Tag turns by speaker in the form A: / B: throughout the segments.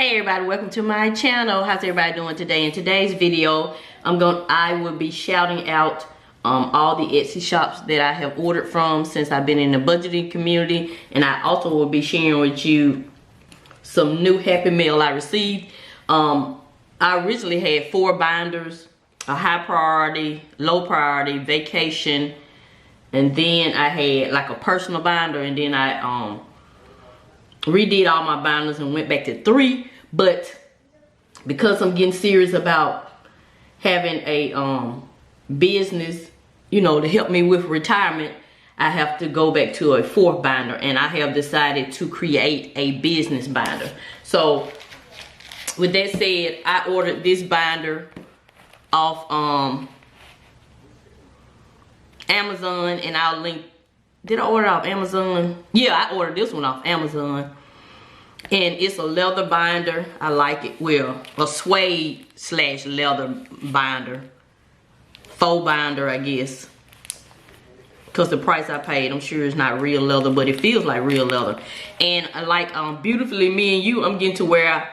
A: Hey everybody, welcome to my channel. How's everybody doing today? In today's video, I will be shouting out all the Etsy shops that I have ordered from since I've been in the budgeting community, and I also will be sharing with you some new Happy Mail I received. I originally had 4 binders: a high priority, low priority, vacation, and then I had like a personal binder, and then I redid all my binders and went back to 3. But because I'm getting serious about having a business, you know, to help me with retirement, I have to go back to a 4th binder, and I have decided to create a business binder. So with that said, I ordered this binder off Amazon, and I'll link. Did I order it off Amazon? Yeah, I ordered this one off Amazon. And it's a leather binder. I like it. Well, a suede / leather binder. Faux binder, I guess. Because the price I paid, I'm sure it's not real leather, but it feels like real leather. And like Beautifully Me and You, I'm getting to where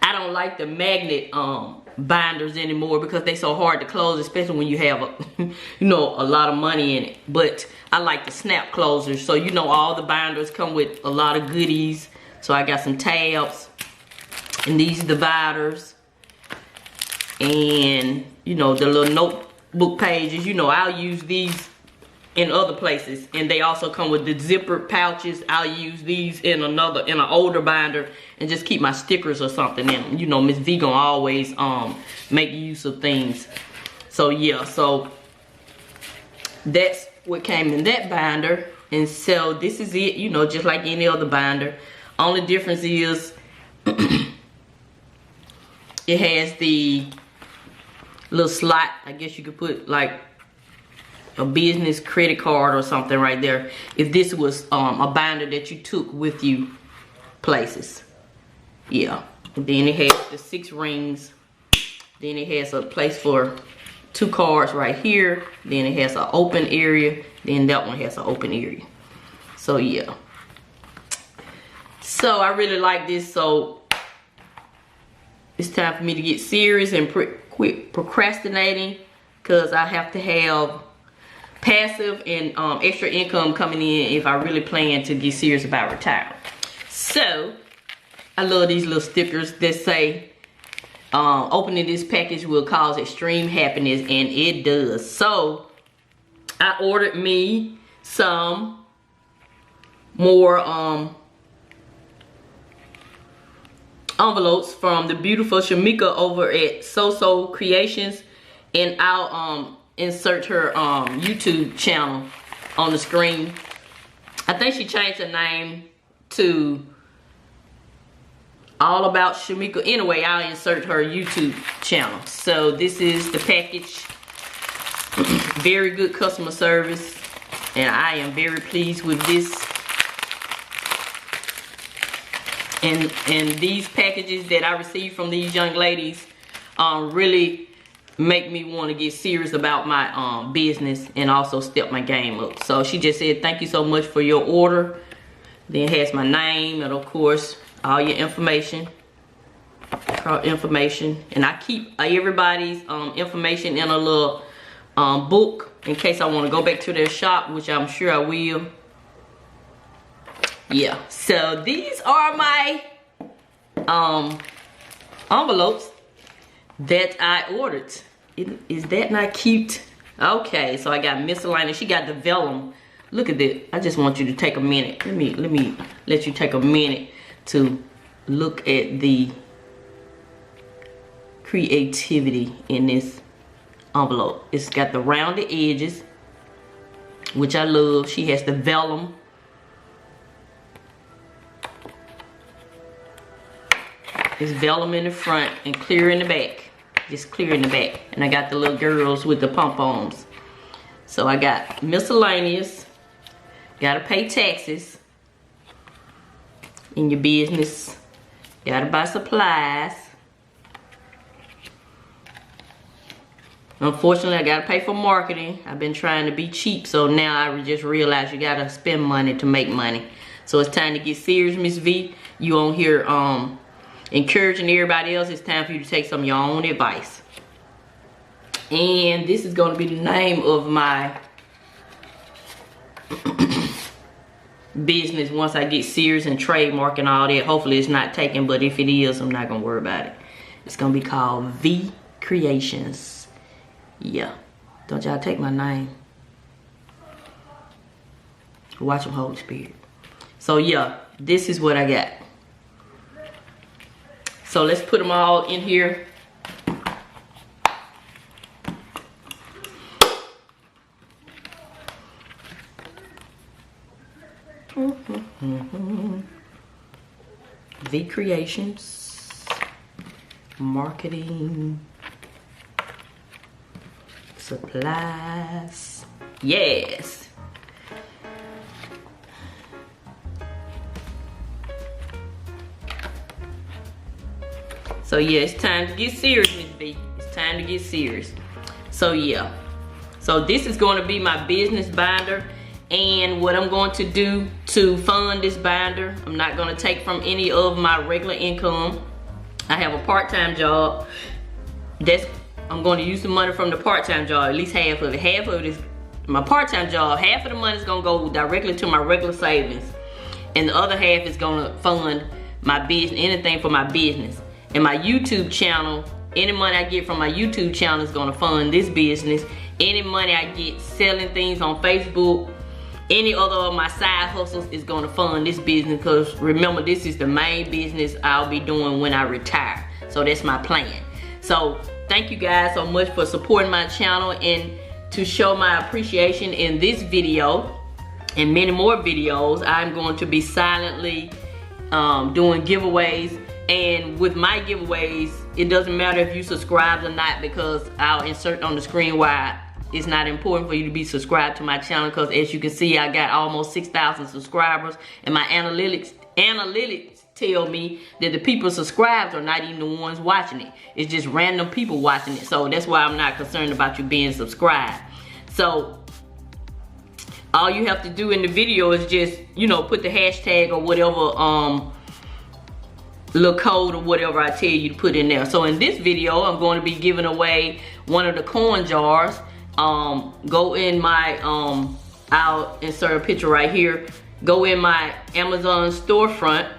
A: I don't like the magnet binders anymore because they're so hard to close, especially when you have a lot of money in it. But I like the snap closers, so you know all the binders come with a lot of goodies. So I got some tabs and these dividers, and you know the little notebook pages. You know, I'll use these in other places, and they also come with the zipper pouches. I'll use these in an older binder and just keep my stickers or something in them. You know, Mrs Vee gonna always make use of things. So yeah, so that's what came in that binder. And so this is it, you know, just like any other binder. Only difference is it has the little slot. I guess you could put like a business credit card or something right there if this was a binder that you took with you places. Yeah. And then it has the 6 rings. Then it has a place for 2 cards right here. Then it has an open area. Then that one has an open area. So yeah. So I really like this. So it's time for me to get serious and quit procrastinating, because I have to have passive and extra income coming in if I really plan to get serious about retiring. So I love these little stickers that say opening this package will cause extreme happiness, and it does. So I ordered me some more envelopes from the beautiful Shamika over at So Creations, and I'll insert her YouTube channel on the screen. I think she changed her name to All About Shamika. Anyway, I'll insert her YouTube channel. So this is the package. Very good customer service, and I am very pleased with this. And these packages that I received from these young ladies really make me want to get serious about my business and also step my game up. So she just said, thank you so much for your order. Then it has my name and of course all your information. And I keep everybody's information in a little book in case I want to go back to their shop, which I'm sure I will. Yeah, so these are my envelopes that I ordered. Is that not cute? Okay, so I got miscellaneous. She got the vellum. Look at that. I just want you to take a minute. Let me let you take a minute to look at the creativity in this envelope. It's got the rounded edges, which I love. She has the vellum. It's vellum in the front and clear in the back. Just clear in the back. And I got the little girls with the pom-poms. So I got miscellaneous. Gotta pay taxes in your business. Gotta buy supplies. Unfortunately, I gotta pay for marketing. I've been trying to be cheap, so now I just realized you gotta spend money to make money. So it's time to get serious, Miss V. You on here encouraging everybody else, it's time for you to take some of your own advice. And this is going to be the name of my business once I get serious and trademark and all that. Hopefully it's not taken, but if it is, I'm not going to worry about it. It's going to be called V Creations. Yeah. Don't y'all take my name. Watch them, Holy Spirit. So yeah, this is what I got. So let's put them all in here. V Creations, marketing, supplies. Yes. So yeah, it's time to get serious, Miss V. It's time to get serious. So yeah. So this is going to be my business binder. And what I'm going to do to fund this binder, I'm not going to take from any of my regular income. I have a part-time job. I'm going to use the money from the part-time job, at least half of it. Half of it is my part-time job. Half of the money is going to go directly to my regular savings. And the other half is going to fund my business, anything for my business. And my YouTube channel, any money I get from my YouTube channel is going to fund this business. Any money I get selling things on Facebook, any other of my side hustles is going to fund this business, because remember, this is the main business I'll be doing when I retire. So that's my plan. So thank you guys so much for supporting my channel, and to show my appreciation in this video and many more videos, I'm going to be silently doing giveaways. And with my giveaways, it doesn't matter if you subscribe or not, because I'll insert on the screen why it's not important for you to be subscribed to my channel, because as you can see, I got almost 6,000 subscribers, and my analytics tell me that the people subscribed are not even the ones watching it. It's just random people watching it. So that's why I'm not concerned about you being subscribed. So all you have to do in the video is just, you know, put the hashtag or whatever little code or whatever I tell you to put in there. So in this video, I'm going to be giving away one of the corn jars. Go in my, I'll insert a picture right here. Go in my Amazon storefront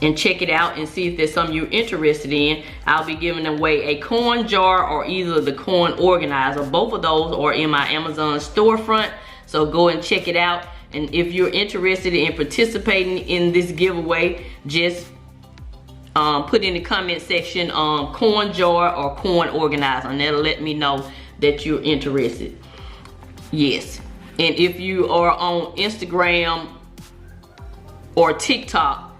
A: and check it out and see if there's something you're interested in. I'll be giving away a corn jar or either the corn organizer. Both of those are in my Amazon storefront. So go and check it out. And if you're interested in participating in this giveaway, just put in the comment section corn jar or corn organizer, and that'll let me know that you're interested. Yes. And if you are on Instagram or TikTok,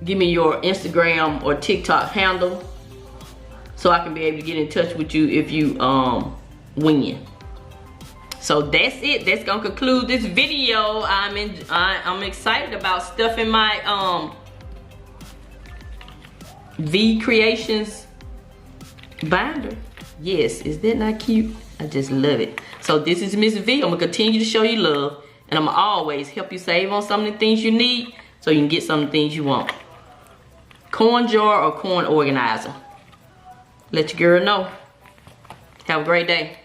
A: give me your Instagram or TikTok handle so I can be able to get in touch with you if you win. So that's it. That's gonna conclude this video. I'm excited about stuffing my V Creations binder. Yes, is that not cute? I just love it. So this is Miss V. I'm gonna continue to show you love, and I'm gonna always help you save on some of the things you need so you can get some of the things you want. Corn jar or corn organizer. Let your girl know. Have a great day.